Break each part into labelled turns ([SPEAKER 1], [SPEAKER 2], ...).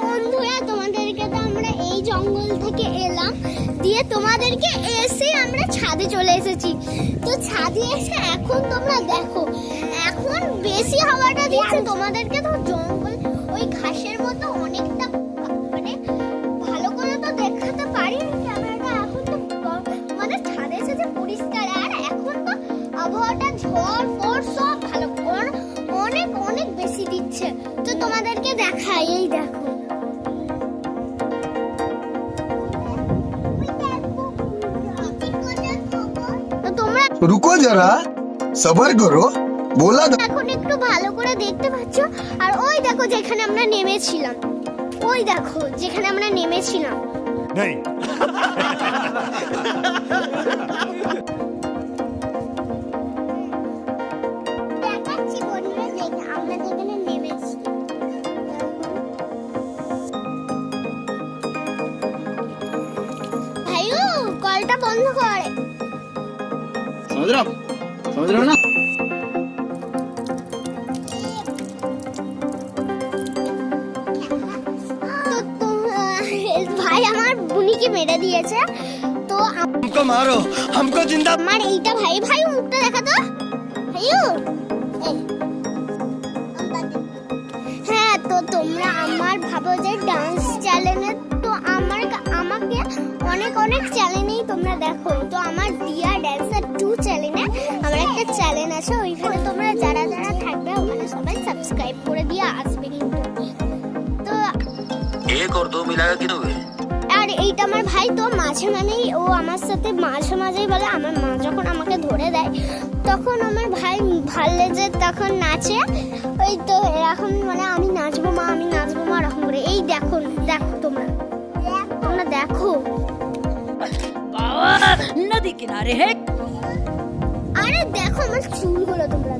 [SPEAKER 1] বন্ধুরা তোমাদেরকে তো আমরা এই জঙ্গল থেকে এলাম, দিয়ে তোমাদেরকে এসে আমরা ছাদে চলে এসেছি। তো ছাদে এসে এখন তোমরা দেখো, এখন বেশি হাওয়াটা দিচ্ছে। তোমাদেরকে তো জঙ্গল ওই ঘাসের মতো অনেকটা মানে ভালো করে তো দেখাতে পারিনি ক্যামেরাটা। এখন তো মানে ছাদে এসেছে পরিষ্কার, আর এখন তো আবহাওয়াটা ঝড় ফড় সব ভালো অনেক অনেক বেশি দিচ্ছে। তো তোমাদেরকে দেখাই, এই দেখো
[SPEAKER 2] रुको जरा सबर करो बोला
[SPEAKER 1] এখন একটু ভালো করে দেখতে পাচ্ছো। আর ওই দেখো যেখানে আমরা নেমেছিলাম, ওই দেখো যেখানে আমরা নেমেছিলাম।
[SPEAKER 3] नहीं
[SPEAKER 1] দেখাচ্ছি বন্ধুরা, আমরা যেখানে নেমেছি। ভাইও কলটা বন্ধ করে।
[SPEAKER 4] समझ रहे हो ना।
[SPEAKER 1] ভাই আমার বুনিকে মেরে দিয়েছে। তো
[SPEAKER 2] हमको मारो हमको जिंदा
[SPEAKER 1] আমার এইটা ভাই ভাই মুখটা দেখা তো ভাইও। হ্যাঁ, তো তোমরা আমার ভাবো যে ডান্স চ্যানেলে তো আমাকে অনেক অনেক চ্যানেলেই তোমরা দেখো। তো আমার দিয়া ড্যান্সার 2 চ্যানেলে আমার একটা চ্যানেল আছে, ওইখানে তোমরা যারা যারা থাকবে ওখানে সবাই সাবস্ক্রাইব করে দিয়ে আসবে কিন্তু। তো
[SPEAKER 5] 1 और 2 मिलाया कि नहीं?
[SPEAKER 1] আর এইটা আমার ভাই, তো মাঝে মাঝেই ও আমার সাথে মাঝে মাঝেই বলে। আমার মা যখন আমাকে ধরে দেয় তখন আমার ভাই ভালো যে তখন নাচে। ওই তো এরকম মানে আমি নাচবো মা এরকম করে। এই দেখো দেখো তোমরা দেখো
[SPEAKER 6] नदी किनारे है।
[SPEAKER 1] আরে দেখো আমার চুলগুলো তোমরা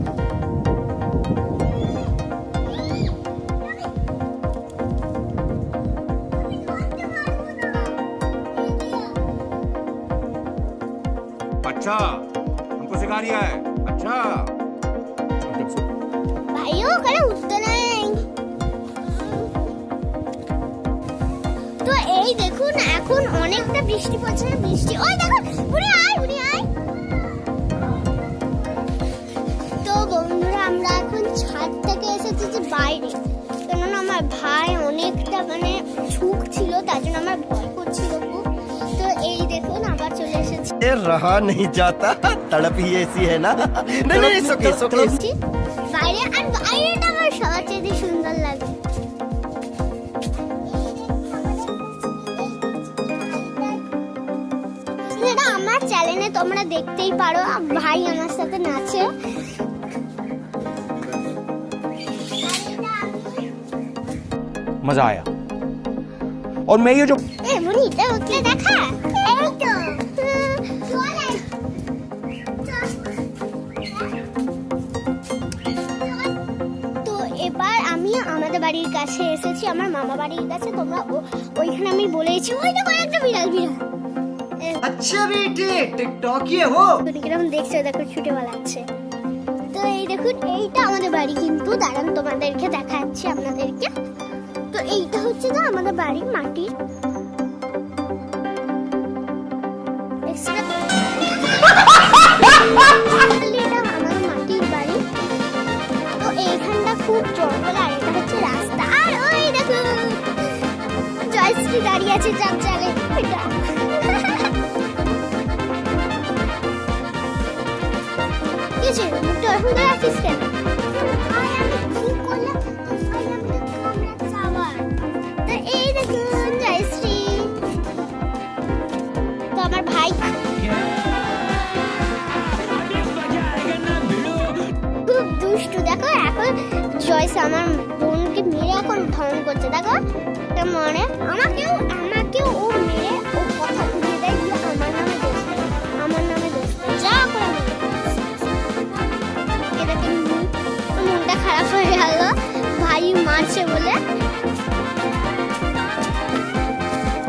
[SPEAKER 3] अच्छा हमको सिखा रिया है। अच्छा
[SPEAKER 1] ভাইও ওখানে উঠতে নেই। তো এই দেখুন এখন অনেকটা বৃষ্টি পড়ছে, বৃষ্টি ওই দেখো উড়ে আয়। তো বন্ধুরা আমরা এখন ছাদ থেকে এসেছি যে বাইরে, কারণ আমার ভাই অনেকটা মানে ঝুঁক ছিল, তার জন্য আমার ভয় করছিল খুব। তো এই দেখুন আবার চলে এসেছি
[SPEAKER 2] रहा नहीं जाता तड़प ही ऐसी है ना नहीं
[SPEAKER 1] বাইরে। আর বাইরেটা আমার সবার চেয়ে সুন্দর লাগে। এটা আমার চ্যানেলে তোমরা দেখতেই পারো, ভাই আমার সাথে নাচে।
[SPEAKER 3] मजा आया। और मैं ये जो
[SPEAKER 1] এ বুনি এটা উঠলে দেখা, এই তো তো এবার আমি আমাদের বাড়ির কাছে এসেছি, আমার মামা বাড়ির কাছে। তোমরা ওইখানে আমি বলেছি ওই দেখো একটা বিড়াল।
[SPEAKER 4] अच्छा बेटे टिकटॉक ये हो।
[SPEAKER 1] কিরকম দেখছো দেখো ছুটে বেড়াচ্ছে। তো এই দেখুন এইটা আমাদের বাড়ি কিন্তু, দাঁড়ান তোমাদেরকে দেখাচ্ছি আপনাদেরকে। তো এইটা হচ্ছে তো আমাদের বাড়ির মাটির। এটা আমার মাটির বাড়ি। তো এইখানটা খুব জঙ্গল, আর এটা হচ্ছে রাস্তা। আর ওই দেখো জয়শ্রী দাঁড়িয়ে আছে চাপ চালে। কিছু মুখটা এখন করে রাখিস কেন? তো এই দেখুন জয়শ্রী, তো আমার ভাই খুব দুষ্টু। দেখো এখন জয়শ্রী আমার বোনকে মেরে এখন ঢং করছে। দেখো মনে আমাকেও